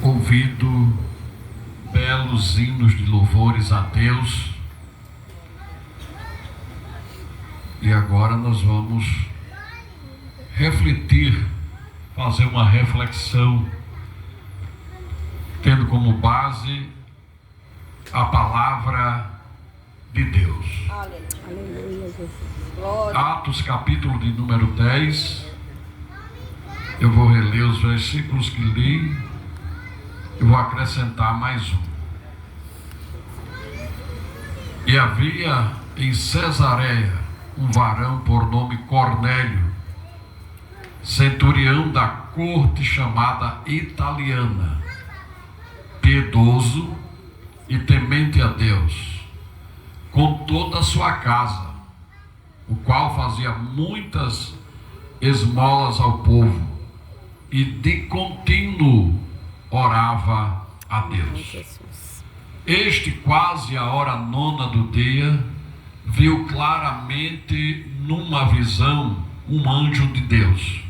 ouvido belos hinos de louvores a Deus, e agora nós vamos refletir, fazer uma reflexão, tendo como base a palavra de Deus. Aleluia, Jesus. Atos, capítulo de número 10. Eu vou reler os versículos que li e vou acrescentar mais um. E havia em Cesareia um varão por nome Cornélio, centurião da corte chamada italiana, piedoso e temente a Deus, com toda a sua casa, o qual fazia muitas esmolas ao povo e de contínuo orava a Deus. Este, quase a hora 9 do dia, viu claramente numa visão um anjo de Deus,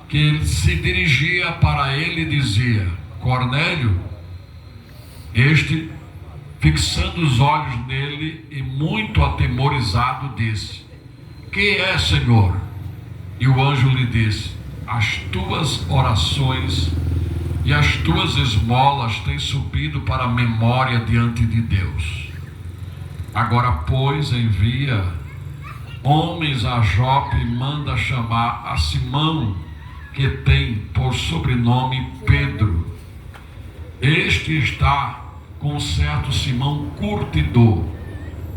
que se dirigia para ele e dizia: Cornélio. Este, fixando os olhos nele e muito atemorizado, disse: Que é, Senhor? E o anjo lhe disse: As tuas orações e as tuas esmolas têm subido para a memória diante de Deus. Agora, pois, envia homens a Jope e manda chamar a Simão, que tem por sobrenome Pedro. Este está com certo Simão curtidor,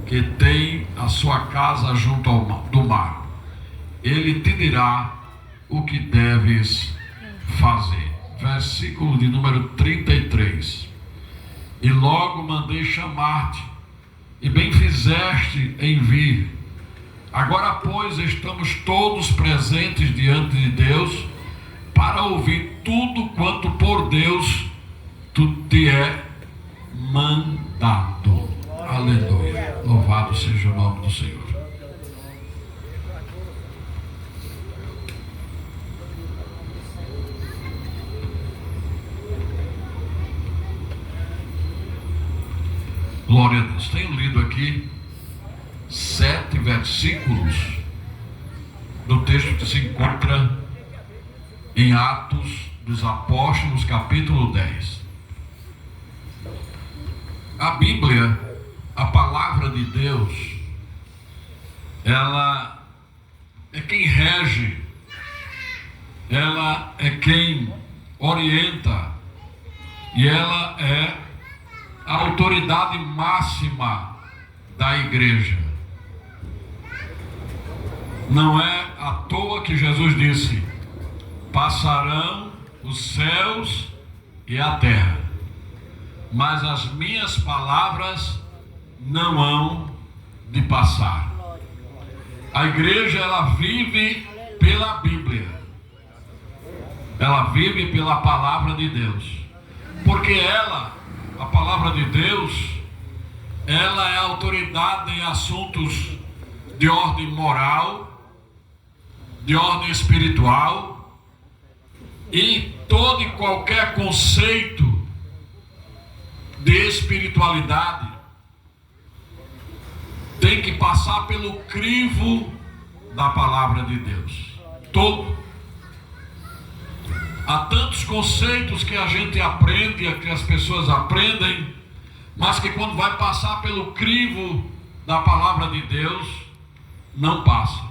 que tem a sua casa junto do mar. Ele te dirá o que deves fazer. Versículo de número 33. E logo mandei chamar-te, e bem fizeste em vir. Agora, pois, estamos todos presentes diante de Deus, para ouvir tudo quanto por Deus te é mandado. Aleluia. Louvado seja o nome do Senhor. Glória a Deus. Tenho lido aqui 7 versículos do texto que se encontra em Atos dos Apóstolos, capítulo 10. A Bíblia, a palavra de Deus, ela é quem rege, ela é quem orienta, e ela é a autoridade máxima da igreja. Não é à toa que Jesus disse: passarão os céus e a terra, mas as minhas palavras não hão de passar. A igreja, ela vive pela Bíblia, ela vive pela palavra de Deus, porque ela, a palavra de Deus, ela é autoridade em assuntos de ordem moral, de ordem espiritual, e todo e qualquer conceito de espiritualidade tem que passar pelo crivo da palavra de Deus. Todo. Há tantos conceitos que a gente aprende, que as pessoas aprendem, mas que quando vai passar pelo crivo da palavra de Deus, não passa.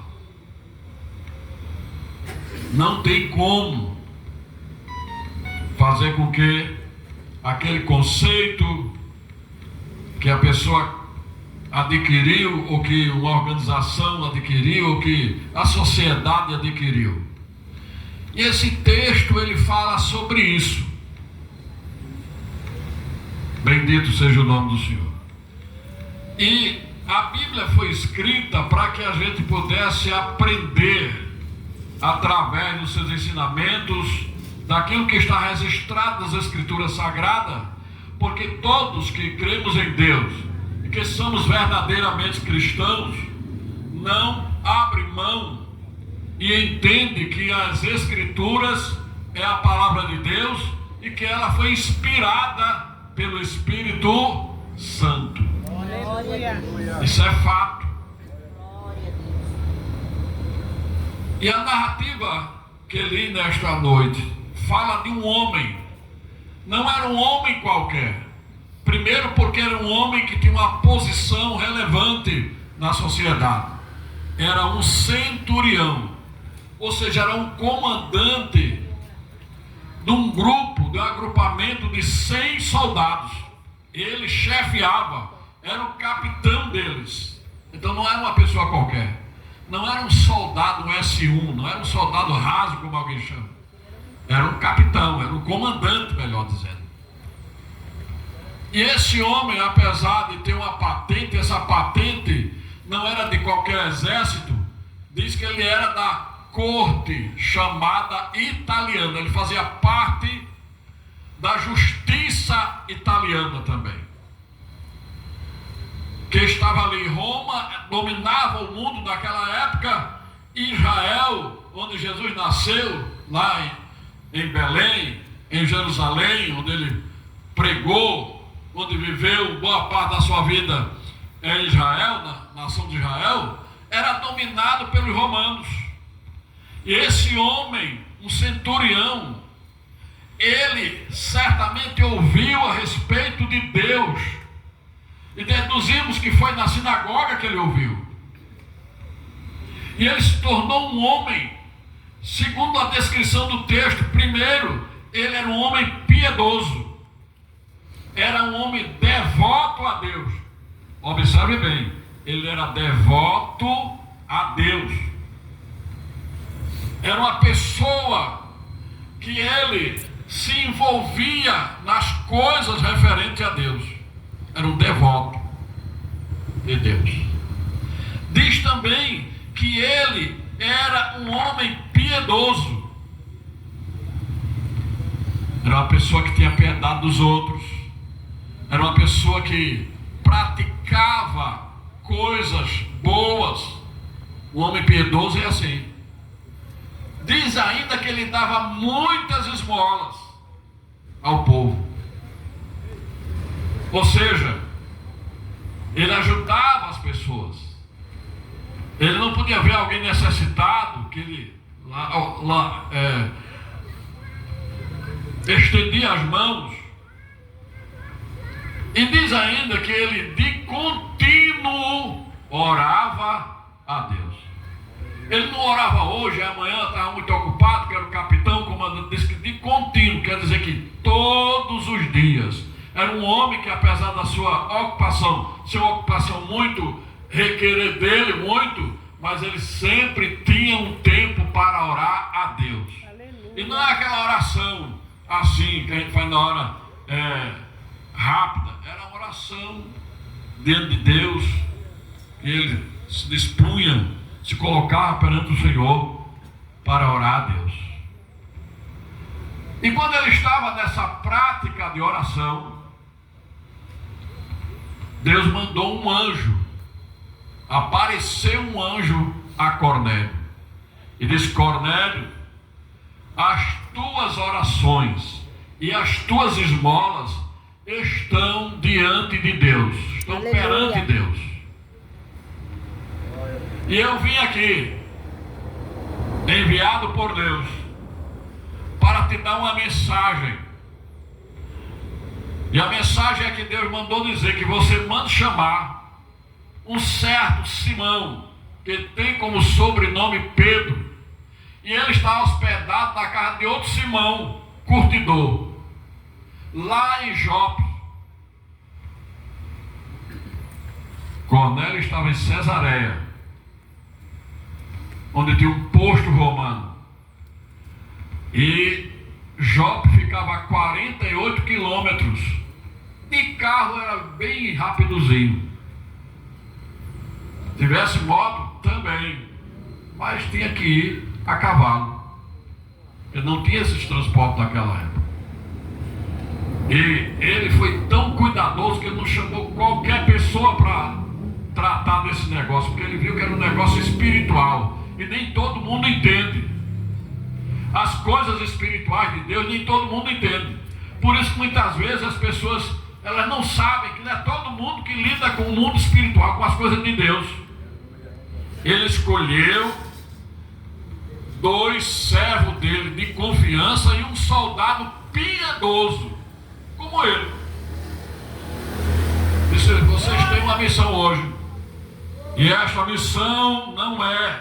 Não tem como fazer com que aquele conceito que a pessoa adquiriu, ou que uma organização adquiriu, ou que a sociedade adquiriu. E esse texto, ele fala sobre isso. Bendito seja o nome do Senhor. E a Bíblia foi escrita para que a gente pudesse aprender, através dos seus ensinamentos, daquilo que está registrado nas Escrituras Sagradas, porque todos que cremos em Deus e que somos verdadeiramente cristãos, não abrem mão e entende que as Escrituras é a palavra de Deus, e que ela foi inspirada pelo Espírito Santo. Isso é fato. E a narrativa que li nesta noite fala de um homem. Não era um homem qualquer. Primeiro porque era um homem que tinha uma posição relevante na sociedade. Era um centurião, ou seja, era um comandante de um grupo, de um agrupamento de 100 soldados. Ele chefiava, era o capitão deles. Então não era uma pessoa qualquer. Não era um soldado, um S1, não era um soldado raso, como alguém chama. Era um capitão, era um comandante, melhor dizendo. E esse homem, apesar de ter uma patente, essa patente não era de qualquer exército, diz que ele era da corte chamada italiana. Ele fazia parte da justiça italiana também, que estava ali. Roma dominava o mundo naquela época. Israel, onde Jesus nasceu, lá em Belém, em Jerusalém, onde ele pregou, onde viveu boa parte da sua vida em Israel, na nação de Israel, era dominado pelos romanos. E esse homem, um centurião, ele certamente ouviu a respeito de Deus, e deduzimos que foi na sinagoga que ele ouviu. E ele se tornou um homem, segundo a descrição do texto. Primeiro, ele era um homem piedoso, era um homem devoto a Deus. Observe bem, ele era devoto a Deus. Era uma pessoa que ele se envolvia nas coisas referentes a Deus. Era um devoto de Deus. Diz também que ele era um homem piedoso. Era uma pessoa que tinha piedade dos outros. Era uma pessoa que praticava coisas boas. O homem piedoso é assim. Diz ainda que ele dava muitas esmolas ao povo. Ou seja, ele ajudava as pessoas. Ele não podia ver alguém necessitado, que ele estendia as mãos. E diz ainda que ele de contínuo orava a Deus. Ele não orava hoje, amanhã estava muito ocupado, que era o capitão, comandante. Diz que de contínuo, quer dizer que todos os dias. Era um homem que, apesar da sua ocupação muito, requerer dele muito, mas ele sempre tinha um tempo para orar a Deus. Aleluia. E não é aquela oração assim, que a gente faz na hora rápida. Era uma oração diante de Deus. Ele se dispunha, se colocava perante o Senhor para orar a Deus. E quando ele estava nessa prática de oração, Deus mandou um anjo. Apareceu um anjo a Cornélio e disse: Cornélio, as tuas orações e as tuas esmolas estão diante de Deus, estão Aleluia. perante Deus. E eu vim aqui, enviado por Deus, para te dar uma mensagem. E a mensagem é que Deus mandou dizer que você manda chamar um certo Simão, que tem como sobrenome Pedro, e ele está hospedado na casa de outro Simão, curtidor, lá em Jope. Cornélio estava em Cesareia, onde tinha um posto romano, e Jope ficava a 48 quilômetros. De carro era bem rapidozinho. Se tivesse moto também, mas tinha que ir a cavalo, porque não tinha esses transportes naquela época. E ele foi tão cuidadoso que ele não chamou qualquer pessoa para tratar desse negócio, porque ele viu que era um negócio espiritual e nem todo mundo entende. As coisas espirituais de Deus nem todo mundo entende. Por isso que muitas vezes as pessoas, elas não sabem que não é todo mundo que lida com o mundo espiritual, com as coisas de Deus. Ele escolheu 2 servos dele de confiança e um soldado piedoso como ele. Disse: vocês têm uma missão hoje, e esta missão não é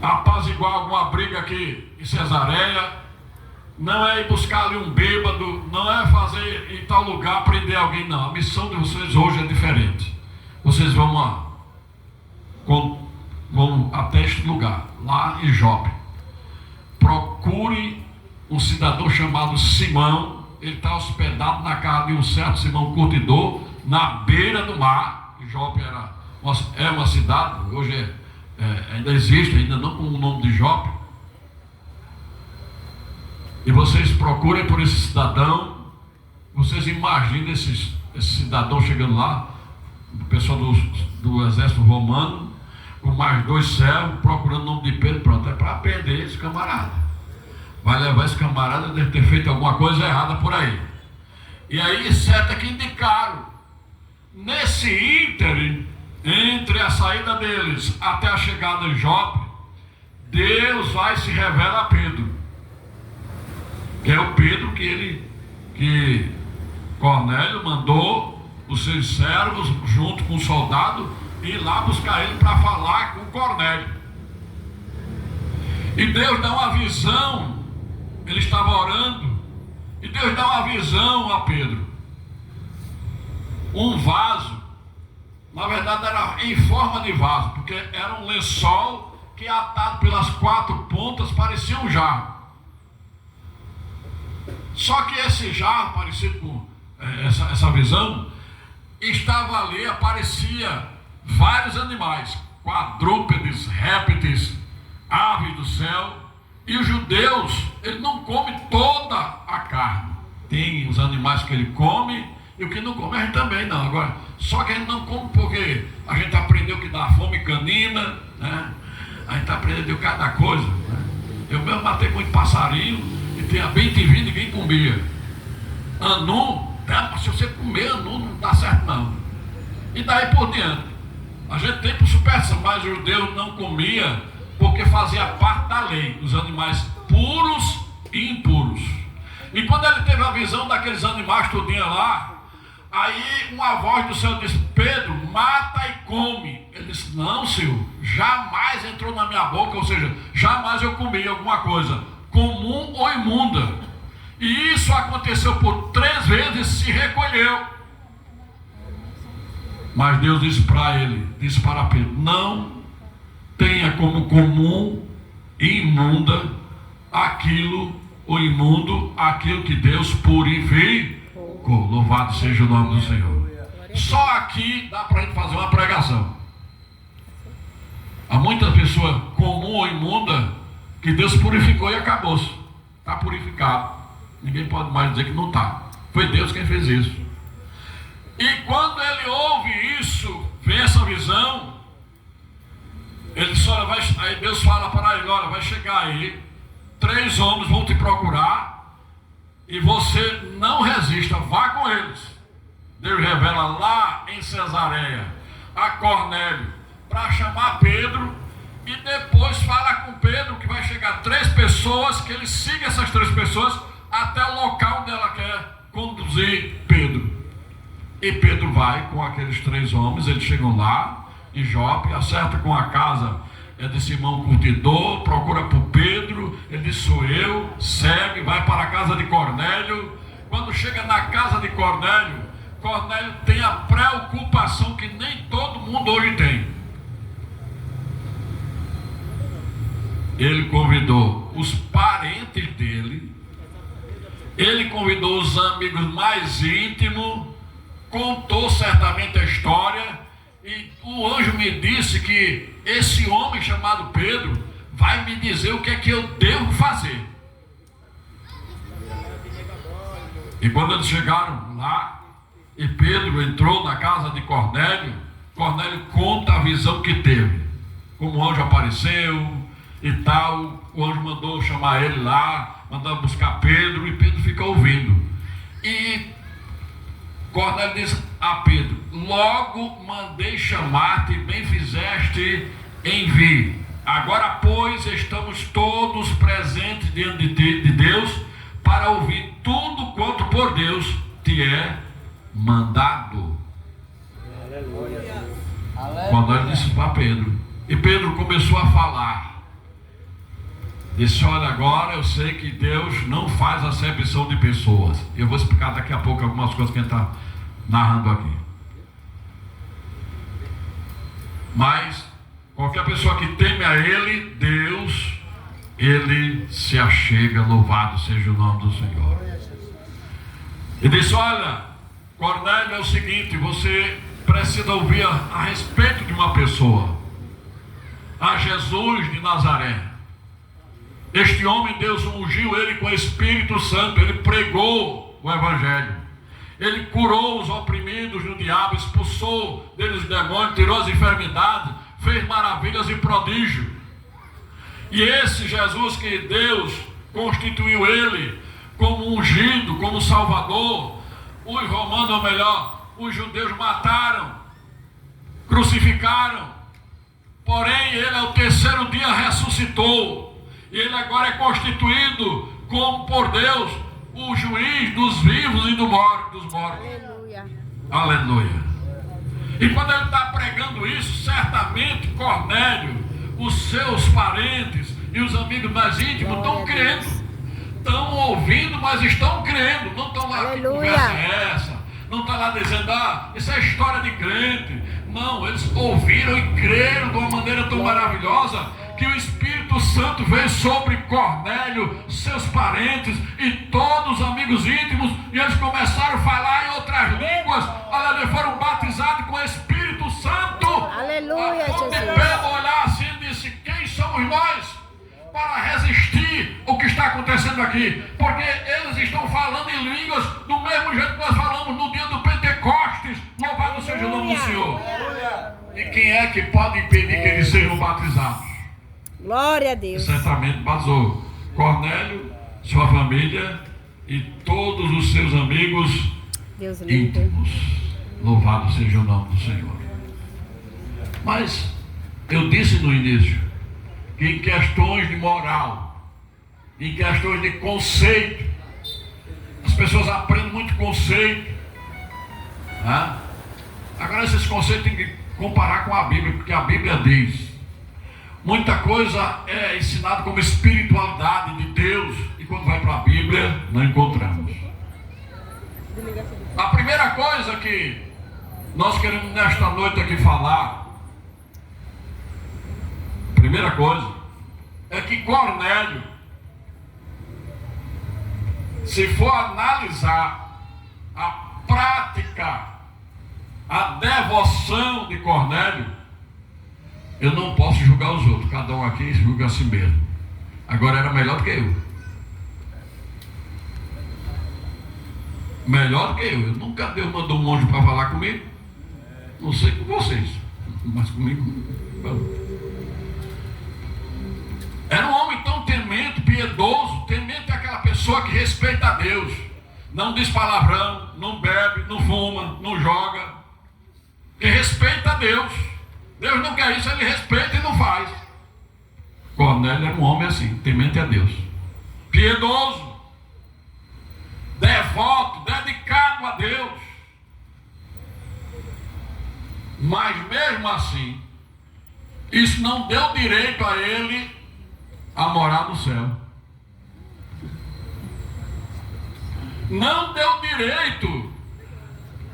apaziguar alguma briga aqui em Cesareia, não é ir buscar ali um bêbado, não é fazer em tal lugar prender alguém, não. A missão de vocês hoje é diferente. Vocês vão até este lugar, lá em Jope. Procure um cidadão chamado Simão. Ele está hospedado na casa de um certo Simão Curtidor, na beira do mar. Jope é uma cidade, hoje ainda existe, ainda não com o nome de Jope. E vocês procurem por esse cidadão. Vocês imaginem esse cidadão chegando lá, o pessoal do exército romano, com mais 2 servos, procurando o nome de Pedro. Pronto, é para prender esse camarada. Vai levar esse camarada, deve ter feito alguma coisa errada por aí. E aí, certo é que indicaram, nesse ínterim, entre a saída deles até a chegada em Jope, Deus vai se revelar a Pedro, que é o Pedro que Cornélio mandou os seus servos junto com o soldado ir lá buscar ele para falar com Cornélio. E Deus dá uma visão. Ele estava orando e Deus dá uma visão a Pedro. Um vaso, na verdade era em forma de vaso, porque era um lençol que, atado pelas 4 pontas, parecia um jarro. Só que esse jarro, parecido com essa visão, estava ali, aparecia vários animais, quadrúpedes, répteis, aves do céu. E os judeus, ele não come toda a carne. Tem os animais que ele come e o que não come a gente também não. Agora, só que a gente não come porque a gente aprendeu que dá fome canina, né? A gente aprendeu cada coisa, né? Eu mesmo matei muito passarinho e tinha bem que vir, ninguém comia. Anu, se você comer anu, não dá certo não. E daí por diante. A gente tem por superstição, mas os judeus não comia porque fazia parte da lei, os animais puros e impuros. E quando ele teve a visão daqueles animais tudinho lá, aí uma voz do céu disse: Pedro, mata e come. Ele disse: não, Senhor, jamais entrou na minha boca, ou seja, jamais eu comi alguma coisa comum ou imunda. E isso aconteceu por 3 vezes e se recolheu. Mas Deus disse para Pedro: não tenha como comum e imunda aquilo que Deus purificou. Louvado seja o nome do Senhor. Só aqui dá para a gente fazer uma pregação. Há muitas pessoas comum ou imunda que Deus purificou e acabou-se. Está purificado. Ninguém pode mais dizer que não está. Foi Deus quem fez isso. E quando ele ouve isso, vê essa visão, ele disse: aí Deus fala para ele: olha, vai chegar aí 3 homens, vão te procurar e você não resista, vá com eles. Deus revela lá em Cesareia a Cornélio para chamar Pedro, e depois fala com Pedro que vai chegar 3 pessoas, que ele siga essas 3 pessoas até o local onde ela quer conduzir Pedro. E Pedro vai com aqueles 3 homens, eles chegam lá em Jope, acerta com a casa de Simão Curtidor, procura por Pedro, ele diz: sou eu, segue, vai para a casa de Cornélio. Quando chega na casa de Cornélio, Cornélio tem a preocupação que nem todo mundo hoje tem. Ele convidou os parentes dele, ele convidou os amigos mais íntimos, contou certamente a história. E o anjo me disse que esse homem chamado Pedro vai me dizer o que é que eu devo fazer. E quando eles chegaram lá, e Pedro entrou na casa de Cornélio, Cornélio conta a visão que teve, como o anjo apareceu e tal. o anjo mandou chamar ele lá, mandou buscar Pedro, e Pedro fica ouvindo. E Cornélio disse a Pedro: logo mandei chamar-te, bem fizeste em vir. Agora, pois, estamos todos presentes diante de Deus para ouvir tudo quanto por Deus te é mandado. Cornélio disse para Pedro, e Pedro começou a falar. Disse: olha, agora eu sei que Deus não faz acepção de pessoas. Eu vou explicar daqui a pouco algumas coisas que a gente está narrando aqui. Mas qualquer pessoa que teme a Ele, Deus, Ele se achega. Louvado seja o nome do Senhor. E disse: olha, Cornélio, é o seguinte, você precisa ouvir a respeito de uma pessoa, a Jesus de Nazaré. Este homem, Deus ungiu ele com o Espírito Santo, ele pregou o Evangelho, ele curou os oprimidos do diabo, expulsou deles os demônios, tirou as enfermidades, fez maravilhas e prodígios. E esse Jesus que Deus constituiu ele como ungido, como Salvador, os romanos, ou melhor, os judeus mataram, crucificaram, porém ele ao terceiro dia ressuscitou. E ele agora é constituído como por Deus o juiz dos vivos e dos mortos. Aleluia. Aleluia. E quando ele está pregando isso, certamente Cornélio, os seus parentes e os amigos mais íntimos estão crendo. Estão ouvindo, mas estão crendo. Não estão lá, que conversa é essa? Não está lá dizendo: ah, isso é história de crente. Não, eles ouviram e creram de uma maneira tão maravilhosa que o Espírito Santo veio sobre Cornélio, seus parentes e todos os amigos íntimos, e eles começaram a falar em outras línguas. Aleluia, foram batizados com o Espírito Santo. Aleluia, Quando Jesus. Pedro olhar assim e disse: quem somos nós para resistir o que está acontecendo aqui? Porque eles estão falando em línguas do mesmo jeito que nós falamos no dia do Pentecostes. Louvado seja o nome do Senhor. E quem é que pode impedir que eles sejam batizados? Glória a Deus. Certamente batizou Cornélio, sua família e todos os seus amigos Deus lindo. íntimos. Louvado seja o nome do Senhor. Mas eu disse no início que em questões de moral, em questões de conceito, as pessoas aprendem muito conceito. Né? Agora esses conceitos tem que comparar com a Bíblia, porque a Bíblia diz: muita coisa é ensinada como espiritualidade de Deus, e quando vai para a Bíblia, não encontramos. A primeira coisa que nós queremos nesta noite aqui falar, primeira coisa, é que Cornélio, se for analisar a prática, a devoção de Cornélio, eu não posso julgar os outros, cada um aqui julga a si mesmo. Agora era melhor do que eu. Melhor do que eu. Nunca Deus mandou um anjo para falar comigo. Não sei com vocês, mas comigo não. Era um homem tão temente, piedoso. Temente é aquela pessoa que respeita a Deus. Não diz palavrão, não bebe, não fuma, não joga. Que respeita a Deus. Deus não quer isso, ele respeita e não faz. Cornélio era um homem assim, temente a Deus, piedoso, devoto, dedicado a Deus. Mas mesmo assim, isso não deu direito a ele a morar no céu. Não deu direito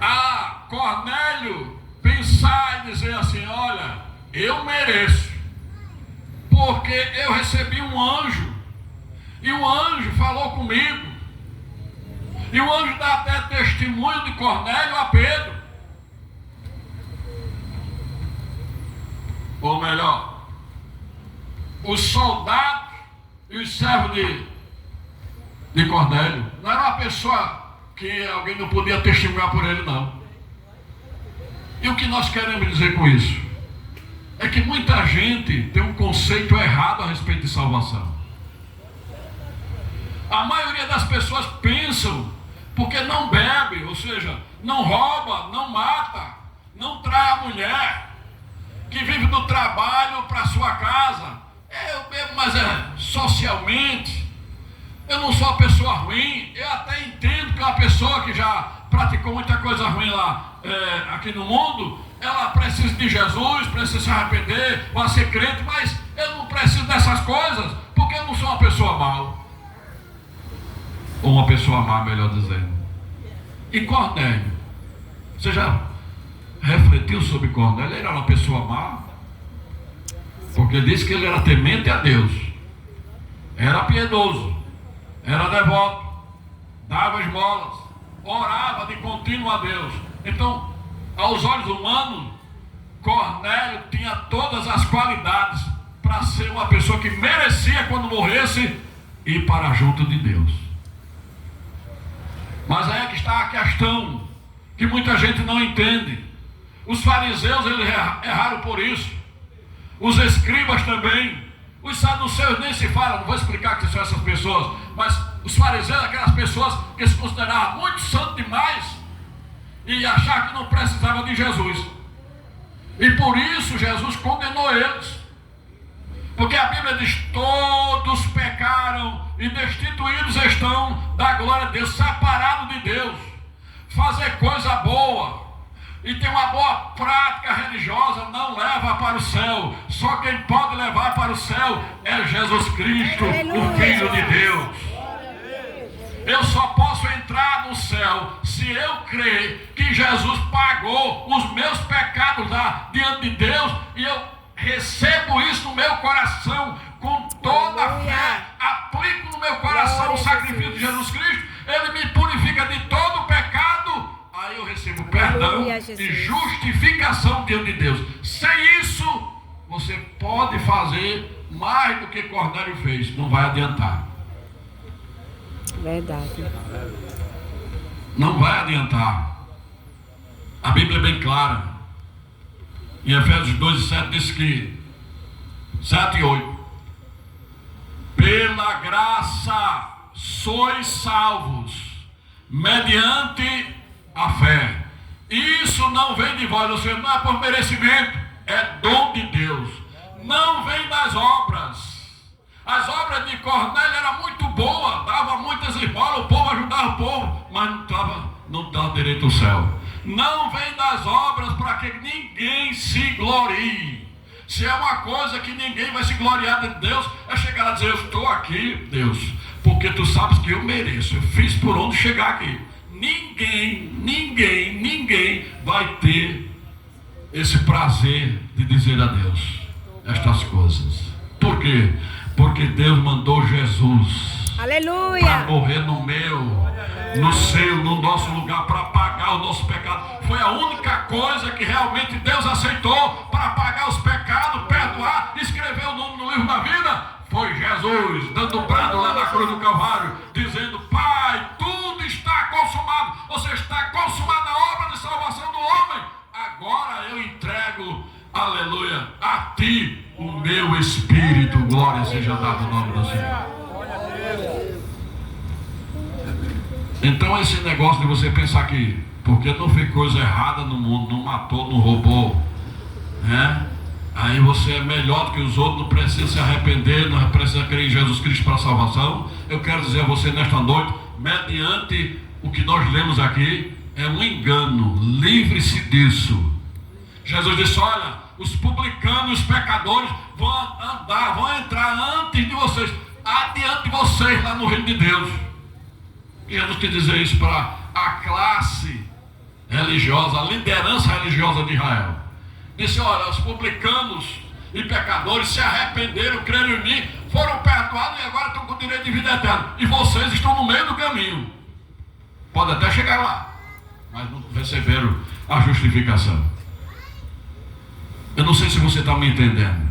a Cornélio pensar e dizer assim: olha, eu mereço, porque eu recebi um anjo, e o anjo falou comigo, e o anjo dá até testemunho de Cornélio a Pedro. Ou melhor, os soldados e os servos de Cornélio não era uma pessoa que alguém não podia testemunhar por ele, não. E o que nós queremos dizer com isso? É que muita gente tem um conceito errado a respeito de salvação. A maioria das pessoas pensam, porque não bebe, ou seja, não rouba, não mata, não trai a mulher, que vive do trabalho para sua casa. Eu bebo, mas socialmente, eu não sou uma pessoa ruim. Eu até entendo que uma pessoa que já praticou muita coisa ruim lá aqui no mundo, ela precisa de Jesus, precisa se arrepender, vai ser crente, mas eu não preciso dessas coisas, porque eu não sou uma pessoa mal. Ou uma pessoa má, melhor dizendo. E Cornélio? Você já refletiu sobre Cornélio? Ele era uma pessoa má? Porque disse que ele era temente a Deus, era piedoso, era devoto, dava esmolas, orava de contínuo a Deus. Então, aos olhos humanos, Cornélio tinha todas as qualidades para ser uma pessoa que merecia, quando morresse, ir para junto de Deus. Mas aí é que está a questão, que muita gente não entende. Os fariseus, eles erraram por isso. Os escribas também. Os saduceus nem se fala, não vou explicar que são essas pessoas, mas os fariseus, aquelas pessoas que se consideravam muito santos demais e achavam que não precisavam de Jesus. E por isso Jesus condenou eles. Porque a Bíblia diz: todos pecaram e destituídos estão da glória de Deus, separados de Deus. Fazer coisa boa e ter uma boa prática religiosa não leva para o céu. Só quem pode levar para o céu é Jesus Cristo, o Filho de Deus. Eu só posso entrar no céu se eu crer que Jesus pagou os meus pecados lá diante de Deus, e eu recebo isso no meu coração com toda a fé, aplico no meu coração o sacrifício de Jesus Cristo, ele me purifica de todo o pecado, aí eu recebo perdão e justificação diante de Deus. Sem isso, você pode fazer mais do que Cornélio fez, não vai adiantar. Verdade. Não vai adiantar. A Bíblia é bem clara. Em Efésios 2:7 diz que 7 e 8: pela graça sois salvos mediante a fé. Isso não vem de vós, ou seja, não é por merecimento, é dom de Deus. Não vem das obras. As obras de Cornélio eram muito boas, dava muitas esmolas, o povo ajudava o povo, mas não dava direito ao céu. Não vem das obras para que ninguém se glorie. Se é uma coisa que ninguém vai se gloriar de Deus, é chegar a dizer: eu estou aqui, Deus, porque tu sabes que eu mereço, eu fiz por onde chegar aqui. Ninguém vai ter esse prazer de dizer a Deus estas coisas. Por quê? Porque Deus mandou Jesus, aleluia, para morrer no meu, no seu, no nosso lugar, para pagar o nosso pecado. Foi a única coisa que realmente Deus aceitou para pagar os pecados, perdoar, escrever o nome no livro da vida. Foi Jesus dando um brado lá na cruz do Calvário, dizendo: Pai, tudo está consumado. Ou seja, está consumada a obra de salvação do homem. Agora eu entrego, aleluia, a ti o meu espírito. Glória seja dada no nome do Senhor. Então esse negócio de você pensar que porque não fez coisa errada no mundo, não matou, não roubou, né? Aí você é melhor do que os outros, não precisa se arrepender, não precisa crer em Jesus Cristo para a salvação. Eu quero dizer a você nesta noite, mediante o que nós lemos aqui, é um engano. Livre-se disso. Jesus disse: olha, os publicanos, os pecadores vão entrar antes de vocês, adiante de vocês lá no reino de Deus. Jesus quer dizer isso para a classe religiosa, a liderança religiosa de Israel. Disse: olha, os publicanos e pecadores se arrependeram, creram em mim, foram perdoados e agora estão com direito de vida eterna. E vocês estão no meio do caminho. Pode até chegar lá, mas não receberam a justificação. Eu não sei se você está me entendendo.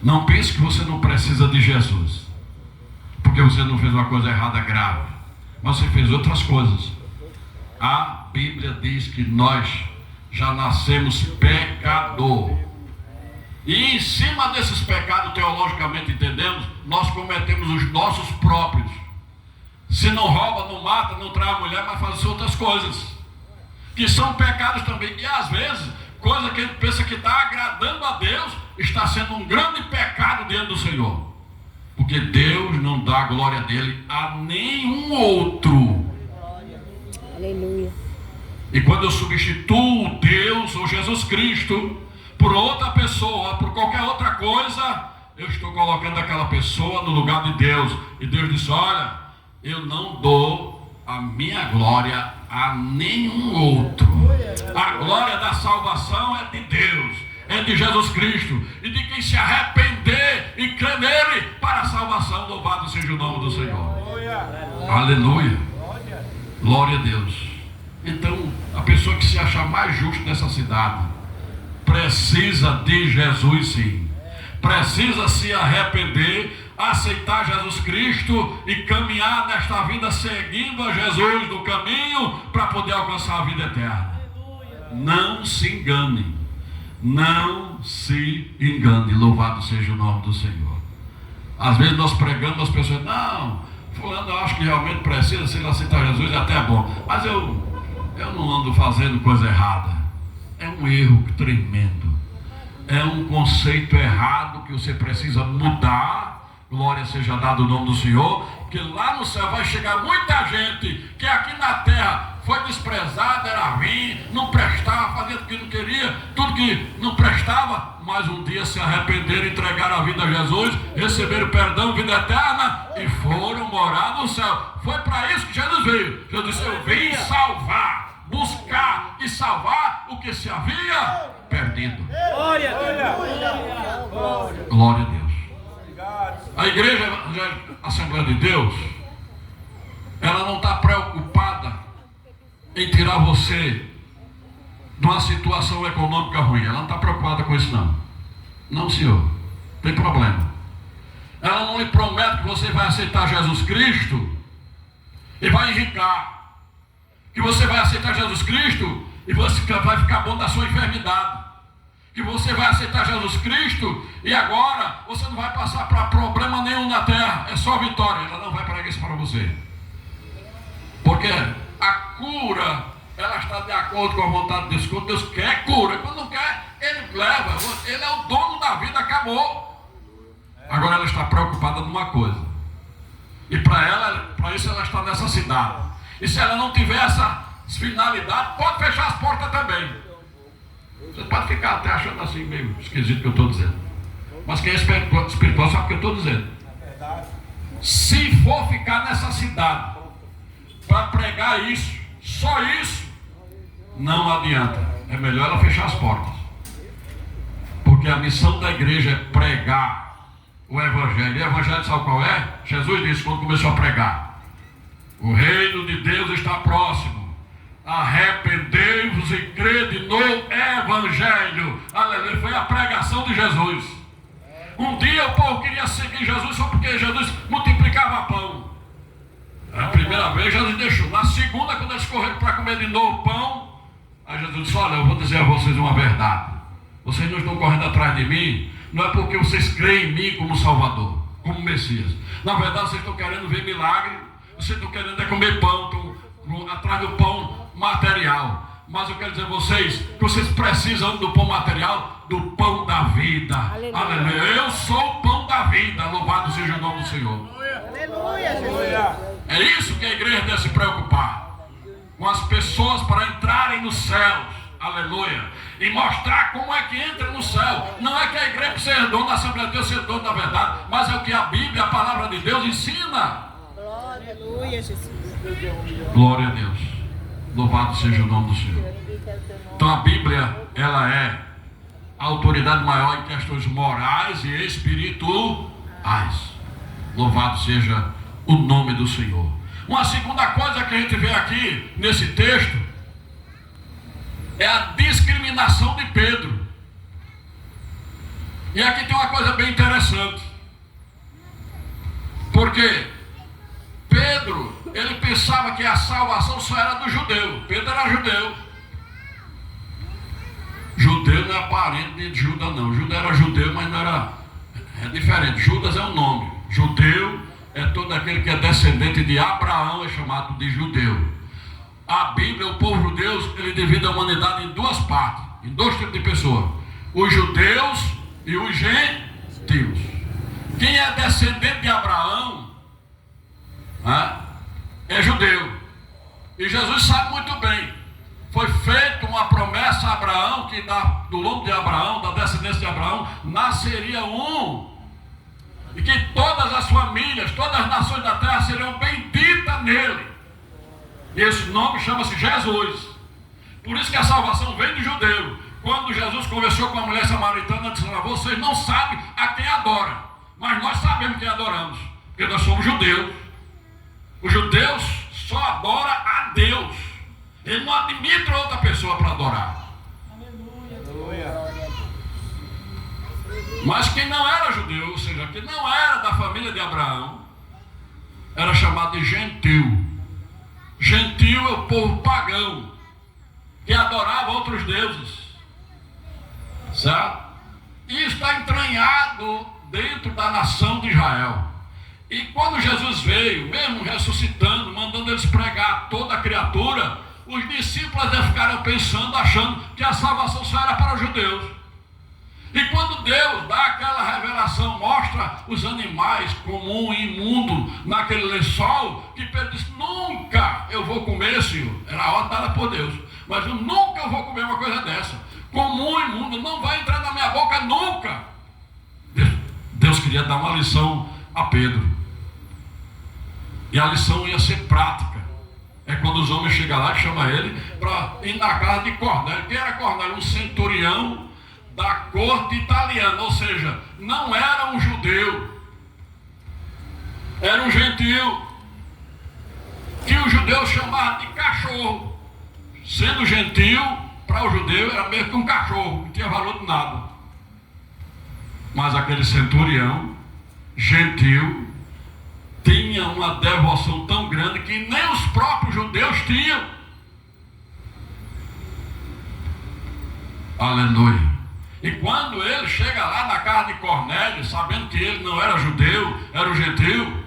Não pense que você não precisa de Jesus, porque você não fez uma coisa errada grave, mas você fez outras coisas. A Bíblia diz que nós já nascemos pecador. E em cima desses pecados, teologicamente entendemos, nós cometemos os nossos próprios. se não rouba, não mata, não trai a mulher, mas faz outras coisas, que são pecados também. E às vezes, coisa que ele pensa que está agradando a Deus, está sendo um grande pecado diante do Senhor. Porque Deus não dá a glória dele a nenhum outro. Aleluia. E quando eu substituo Deus ou Jesus Cristo por outra pessoa, por qualquer outra coisa, eu estou colocando aquela pessoa no lugar de Deus. E Deus diz: olha, eu não dou a minha glória a nenhum outro. A glória da salvação é de Deus, é de Jesus Cristo e de quem se arrepender e crer nele para a salvação. Louvado seja o nome do Senhor. Aleluia. Glória a Deus. Então, a pessoa que se acha mais justa nessa cidade precisa de Jesus, sim. Precisa se arrepender, aceitar Jesus Cristo e caminhar nesta vida seguindo a Jesus no caminho para poder alcançar a vida eterna. Não se engane. Não se engane. Louvado seja o nome do Senhor. Às vezes nós pregamos, as pessoas: não, fulano, eu acho que realmente precisa, se ele aceitar Jesus é até bom, mas eu não ando fazendo coisa errada. É um erro tremendo. É um conceito errado que você precisa mudar. Glória seja dado o nome do Senhor. Porque lá no céu vai chegar muita gente que aqui na terra foi desprezada, era ruim, não prestava, fazia tudo que não queria, tudo que não prestava, mas um dia se arrependeram, entregaram a vida a Jesus, receberam perdão, vida eterna e foram morar no céu. Foi para isso que Jesus veio. Jesus disse: eu vim salvar, buscar e salvar o que se havia perdido. Glória a Deus. A igreja Assembleia de Deus, ela não está preocupada em tirar você de uma situação econômica ruim. Ela não está preocupada com isso, não. Não, senhor. Tem problema. Ela não lhe promete que você vai aceitar Jesus Cristo e vai enricar. Que você vai aceitar Jesus Cristo e você vai ficar bom da sua enfermidade. Que você vai aceitar Jesus Cristo e agora você não vai passar para problema nenhum na terra. É só vitória. Ela não vai pregar isso para você. Porque a cura, ela está de acordo com a vontade de Deus. Quando Deus quer cura, quando não quer, Ele leva. Ele é o dono da vida, acabou. Agora ela está preocupada numa coisa. E para isso ela está nessa cidade. E se ela não tiver essa finalidade, pode fechar as portas também. Você pode ficar até achando assim meio esquisito o que eu estou dizendo. Mas quem é espiritual sabe o que eu estou dizendo. Se for ficar nessa cidade para pregar isso, só isso, não adianta. É melhor ela fechar as portas. Porque a missão da igreja é pregar o Evangelho. E o Evangelho sabe qual é? Jesus disse quando começou a pregar: o reino de Deus está próximo. Arrependei-vos e crede no Evangelho. Aleluia. Foi a pregação de Jesus. Um dia o povo queria seguir Jesus só porque Jesus multiplicava pão. A primeira vez Jesus deixou. Na segunda, quando eles correram para comer de novo pão, aí Jesus disse: olha, eu vou dizer a vocês uma verdade. Vocês não estão correndo atrás de mim, não é porque vocês creem em mim como Salvador, como Messias. Na verdade, vocês estão querendo ver milagre. Vocês estão querendo comer pão, estão atrás do pão material. Mas eu quero dizer a vocês que vocês precisam do pão material, do pão da vida. Aleluia. Aleluia. Eu sou o pão da vida. Louvado seja o nome do Senhor. Aleluia, Jesus. É isso que a igreja deve se preocupar, com as pessoas para entrarem nos céus. Aleluia. E mostrar como é que entra no céu. Não é que a igreja seja dono da Assembleia de Deus, seja dono da verdade, mas é o que a Bíblia, a palavra de Deus ensina. Aleluia, Jesus. Glória a Deus. Louvado seja o nome do Senhor. Então a Bíblia, ela é a autoridade maior em questões morais e espirituais. Louvado seja o nome do Senhor. Uma segunda coisa que a gente vê aqui nesse texto é a discriminação de Pedro. E aqui tem uma coisa bem interessante. Porque Pedro, ele pensava que a salvação só era do judeu. Pedro era judeu. Judeu não é parente de Judas, não. Judas era judeu, mas não era... É diferente. Judas é um nome. Judeu é todo aquele que é descendente de Abraão, é chamado de judeu. A Bíblia, o povo judeu, ele divide a humanidade em duas partes, em dois tipos de pessoas: os judeus e os gentios. Quem é descendente de Abraão, né, é judeu. E Jesus sabe muito bem. Foi feita uma promessa a Abraão, que do lombo de Abraão, da descendência de Abraão, nasceria um. E que todas as famílias, todas as nações da terra seriam benditas nele. E esse nome chama-se Jesus. Por isso que a salvação vem do judeu. Quando Jesus conversou com a mulher samaritana, disse: vocês não sabem a quem adoram, mas nós sabemos quem adoramos, porque nós somos judeus. Os judeus só adoram a Deus. Ele não admite outra pessoa para adorar. Mas quem não era judeu, ou seja, quem não era da família de Abraão, era chamado de gentil. Gentil é o povo pagão, que adorava outros deuses. Certo? E está entranhado dentro da nação de Israel. E quando Jesus veio, mesmo ressuscitando, mandando eles pregar a toda a criatura, os discípulos ficaram pensando, achando que a salvação só era para os judeus. E quando Deus dá aquela revelação, mostra os animais comum e imundo naquele lençol, que Pedro disse: nunca eu vou comer, Senhor. Era a ordem dada por Deus, mas eu nunca vou comer uma coisa dessa. Comum e imundo não vai entrar na minha boca nunca. Deus queria dar uma lição a Pedro. E a lição ia ser prática. É quando os homens chegam lá e chamam ele para ir na casa de Cornélio. Quem era Cornélio? Um centurião da corte italiana, ou seja, não era um judeu, era um gentil, que os judeus chamavam de cachorro. Sendo gentil, para o judeu era mesmo que um cachorro, não tinha valor de nada. Mas aquele centurião gentil tinha uma devoção tão grande que nem os próprios judeus tinham. Aleluia. E quando ele chega lá na casa de Cornélio, sabendo que ele não era judeu, era um gentil,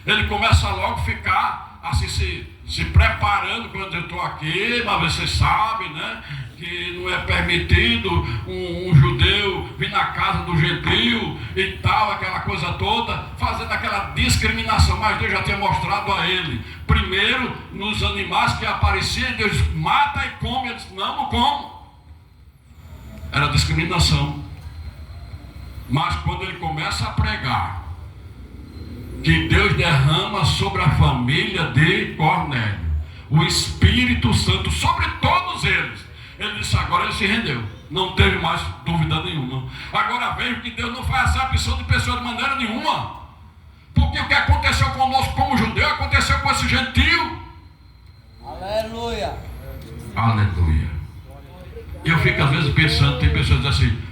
ele começa logo a ficar assim, se preparando. Quando eu estou aqui, mas vocês sabem, né, que não é permitido um judeu vir na casa do gentil e tal, aquela coisa toda, fazendo aquela discriminação. Mas Deus já tinha mostrado a ele, primeiro nos animais que apareciam, Deus mata e come. Ele disse: não como. Era discriminação. Mas quando ele começa a pregar que Deus derrama sobre a família de Cornélio o Espírito Santo sobre todos eles, ele disse: agora ele se rendeu, não teve mais dúvida nenhuma. Agora vejo que Deus não faz acepção de pessoas de maneira nenhuma, porque o que aconteceu conosco como judeu aconteceu com esse gentil. Aleluia. Aleluia. Eu fico às vezes pensando, tem pessoas que dizem assim: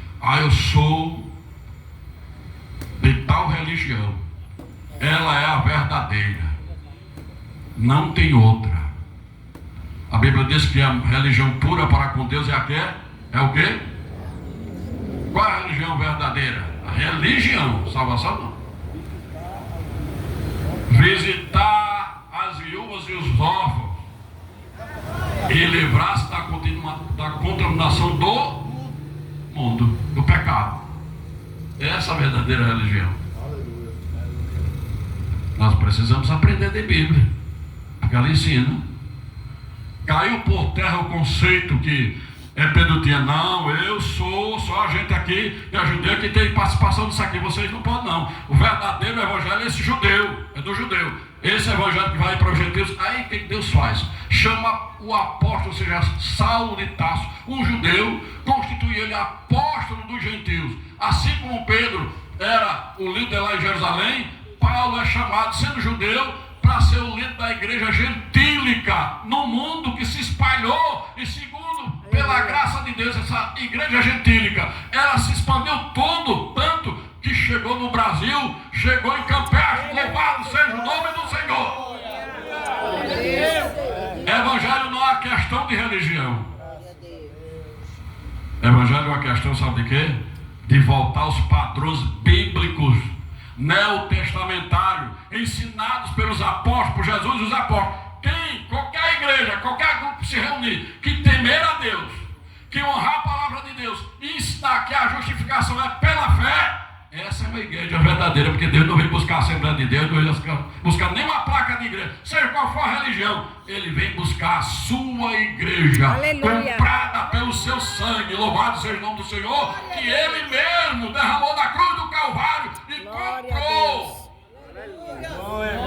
eu sou de tal religião, ela é a verdadeira, não tem outra. A Bíblia diz que a religião pura para com Deus é a que? É o quê? Qual é a religião verdadeira? A religião, salvação não. Visitar as viúvas e os órfãos e livrar-se da contaminação do mundo, do pecado. Essa é a verdadeira religião. Nós precisamos aprender de Bíblia, porque ela ensina. Caiu por terra o conceito que Pedro tinha: não, eu sou só a gente aqui que é judeu que tem participação nisso aqui, vocês não podem não. O verdadeiro evangelho é esse judeu, é do judeu. Esse evangelho que vai para os gentios. Aí o que Deus faz? Chama o apóstolo, ou seja, Saulo de Tarso, um judeu, constitui ele apóstolo dos gentios. Assim como Pedro era o líder lá em Jerusalém, Paulo é chamado, sendo judeu, para ser o líder da igreja gentílica no mundo, que se espalhou. E segundo, pela graça de Deus, essa igreja gentílica, ela se expandiu tudo, tanto que chegou no Brasil, chegou em Campeche. Louvado seja o nome do Senhor. Evangelho não é questão de religião. Evangelho é uma questão, sabe de quê? De voltar aos padrões bíblicos. neotestamentário, ensinados pelos apóstolos, por Jesus e os apóstolos. Qualquer igreja, qualquer grupo que se reunir, que temer a Deus, que honrar a palavra de Deus e ensinar que a justificação é pela fé, essa é uma igreja verdadeira, porque Deus não vem buscar a Assembleia de Deus, não vem buscar nenhuma placa de igreja, seja qual for a religião. Ele vem buscar a sua igreja, aleluia, comprada pelo seu sangue. Louvado seja o nome do Senhor, que Ele mesmo derramou na cruz do Calvário e comprou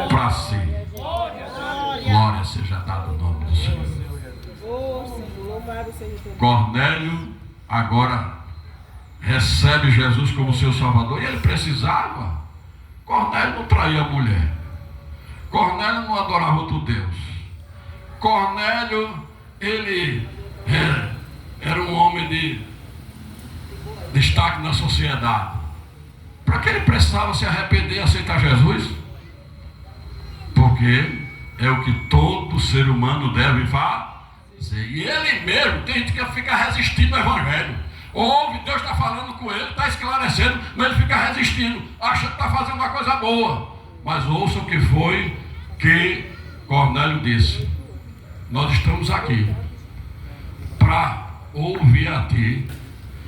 para si. Glória seja dada ao nome do Senhor. Cornélio agora recebe Jesus como seu Salvador, e ele precisava. Cornélio não traía a mulher, Cornélio não adorava outro Deus, Cornélio, ele era um homem de destaque na sociedade. Para que ele precisava se arrepender e aceitar Jesus? Porque é o que todo ser humano deve fazer. E ele mesmo, tem gente que fica resistindo ao Evangelho. Ouve, Deus está falando com ele, está esclarecendo, mas ele fica resistindo, acha que está fazendo uma coisa boa. Mas ouça o que foi que Cornélio disse: nós estamos aqui para ouvir a ti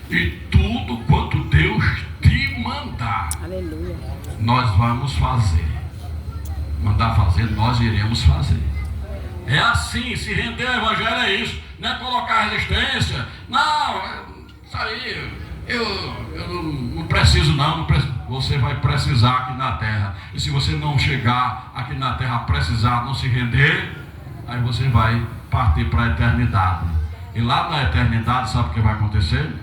e tudo quanto Deus te mandar, aleluia, nós vamos fazer. Mandar fazer, nós iremos fazer. É assim, se render ao Evangelho é isso, não é colocar resistência. Não, isso aí, eu não preciso não preciso. Você vai precisar aqui na terra. E se você não chegar aqui na terra a precisar, não se render, aí você vai partir para a eternidade. E lá na eternidade, sabe o que vai acontecer?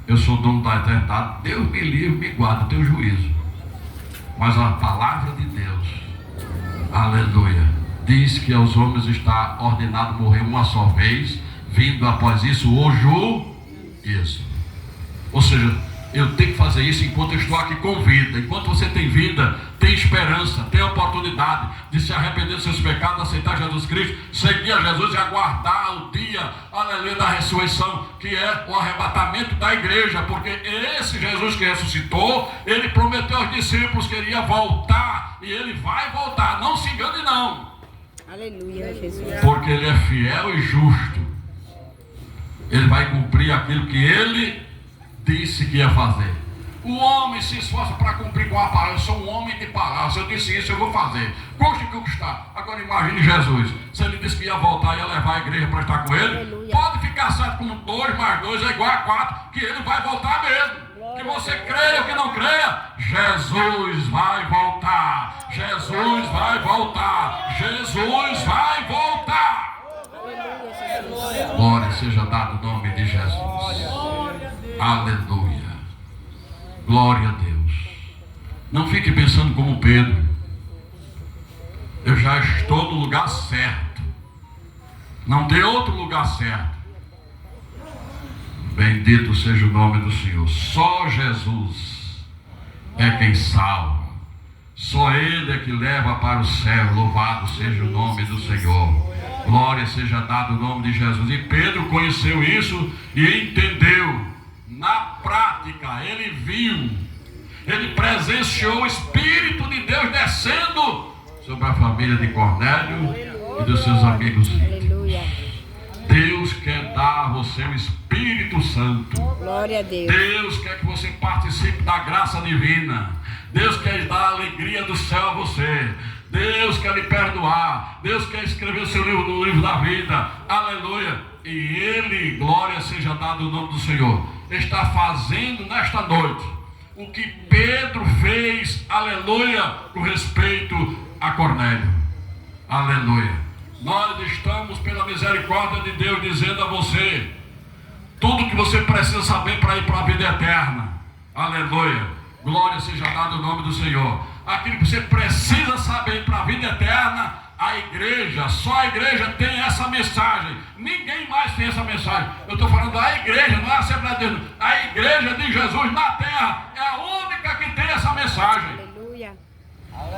Eu sou dono da eternidade, Deus me livre, me guarda, eu tenho juízo. Mas a palavra de Deus, aleluia, diz que aos homens está ordenado morrer uma só vez, vindo após isso o juízo. Ou seja, eu tenho que fazer isso enquanto eu estou aqui com vida. Enquanto você tem vida, tem esperança, tem oportunidade de se arrepender dos seus pecados, aceitar Jesus Cristo, seguir a Jesus e aguardar o dia, aleluia, da ressurreição, que é o arrebatamento da igreja. Porque esse Jesus que ressuscitou, ele prometeu aos discípulos que iria voltar, e ele vai voltar, não se engane não. Aleluia, Jesus. Porque ele é fiel e justo. Ele vai cumprir aquilo que ele disse que ia fazer. O homem se esforça para cumprir com a palavra. Eu sou um homem de palavra. Se eu disse isso, eu vou fazer. Custe o que custar. Agora imagine Jesus. Se ele disse que ia voltar e ia levar a igreja para estar com ele, aleluia, pode ficar certo com 2 mais 2 é igual a 4, que ele vai voltar mesmo. Que você creia ou que não creia, Jesus vai voltar. Jesus vai voltar. Jesus vai voltar. Glória seja dado o nome de Jesus. Aleluia. Glória a Deus. Não fique pensando como Pedro: eu já estou no lugar certo. Não tem outro lugar certo. Bendito seja o nome do Senhor. Só Jesus é quem salva. Só Ele é que leva para o céu. Louvado seja o nome do Senhor. Glória seja dado o nome de Jesus. E Pedro conheceu isso e entendeu. Na prática, ele viu, ele presenciou o Espírito de Deus descendo sobre a família de Cornélio e dos seus amigos íntimos. Deus quer dar a você o Espírito Santo. Glória a Deus. Deus quer que você participe da graça divina. Deus quer dar a alegria do céu a você. Deus quer lhe perdoar. Deus quer escrever o seu livro no livro da vida. Aleluia. E Ele, glória seja dado o nome do Senhor, está fazendo nesta noite o que Pedro fez, aleluia, com respeito a Cornélio. Aleluia. Nós estamos, pela misericórdia de Deus, dizendo a você tudo que você precisa saber para ir para a vida eterna. Aleluia. Glória seja dado o nome do Senhor. Aquilo que você precisa saber para a vida eterna, a igreja, só a igreja tem essa mensagem. Ninguém mais tem essa mensagem. Eu estou falando da igreja, não é a Assembleia de Deus. A igreja de Jesus na terra é a única que tem essa mensagem. Aleluia.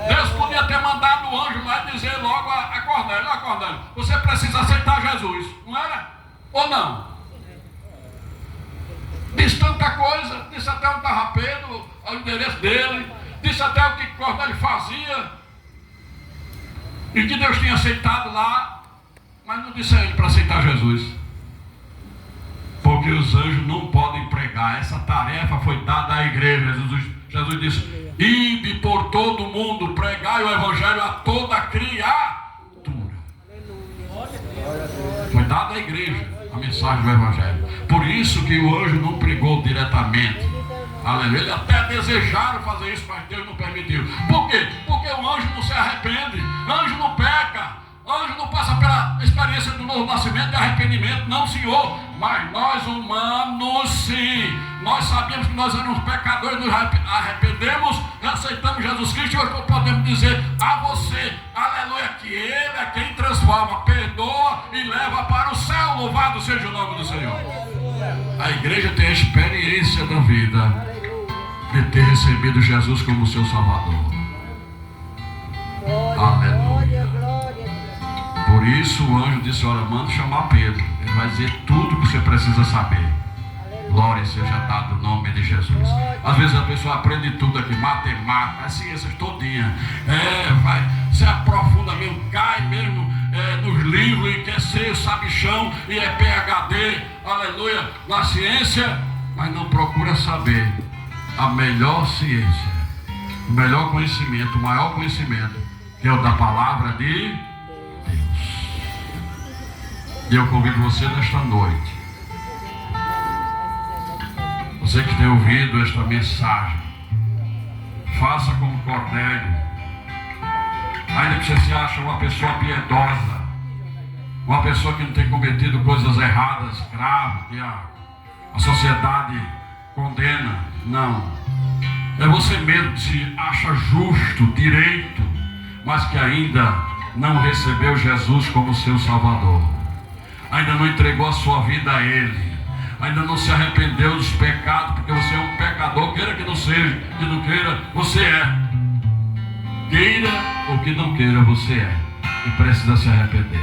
Deus podia ter mandado o anjo lá e dizer logo a Cornélio: ó Cornélio, você precisa aceitar Jesus. Não era? Ou não? Disse tanta coisa, disse até um carrapeiro, ao endereço dele. disse até o que Cornélio fazia, e que Deus tinha aceitado lá, mas não disse a ele para aceitar Jesus. Porque os anjos não podem pregar. Essa tarefa foi dada à igreja. Jesus disse: ide por todo o mundo, pregai o evangelho a toda criatura. Foi dada à igreja a mensagem do evangelho. Por isso que o anjo não pregou diretamente. Aleluia. Eles até desejaram fazer isso, mas Deus não permitiu. Por quê? Porque o anjo não se arrepende, anjo não peca, anjo não passa pela experiência do novo nascimento e arrependimento. Não, Senhor. Mas nós humanos, sim. Nós sabíamos que nós éramos pecadores, nos arrependemos, aceitamos Jesus Cristo. E hoje podemos dizer a você, aleluia, que Ele é quem transforma, perdoa e leva para o céu. Louvado seja o nome do Senhor. A igreja tem a experiência da vida de ter recebido Jesus como seu Salvador. Aleluia. Por isso o anjo disse: olha, manda chamar Pedro. Ele vai dizer tudo que você precisa saber. Glória seja dado o nome de Jesus. Às vezes a pessoa aprende tudo aqui, matemática, as ciências todinha. Vai, se aprofunda mesmo, cai mesmo nos livros e quer ser o sabichão e é PhD, aleluia, na ciência, mas não procura saber a melhor ciência, o melhor conhecimento, o maior conhecimento, que é o da palavra de Deus. E eu convido você nesta noite, você que tem ouvido esta mensagem, faça como Cornélio. Ainda que você se ache uma pessoa piedosa, uma pessoa que não tem cometido coisas erradas, graves, que a sociedade condena. Não. É você mesmo que se acha justo, direito, mas que ainda não recebeu Jesus como seu Salvador. Ainda não entregou a sua vida a Ele. Ainda não se arrependeu dos pecados, porque você é um pecador, queira que não seja, que não queira, você é. Queira ou que não queira, você é. E precisa se arrepender.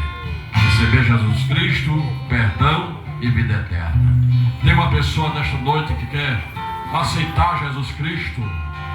Receber Jesus Cristo, perdão e vida eterna. Tem uma pessoa nesta noite que quer aceitar Jesus Cristo.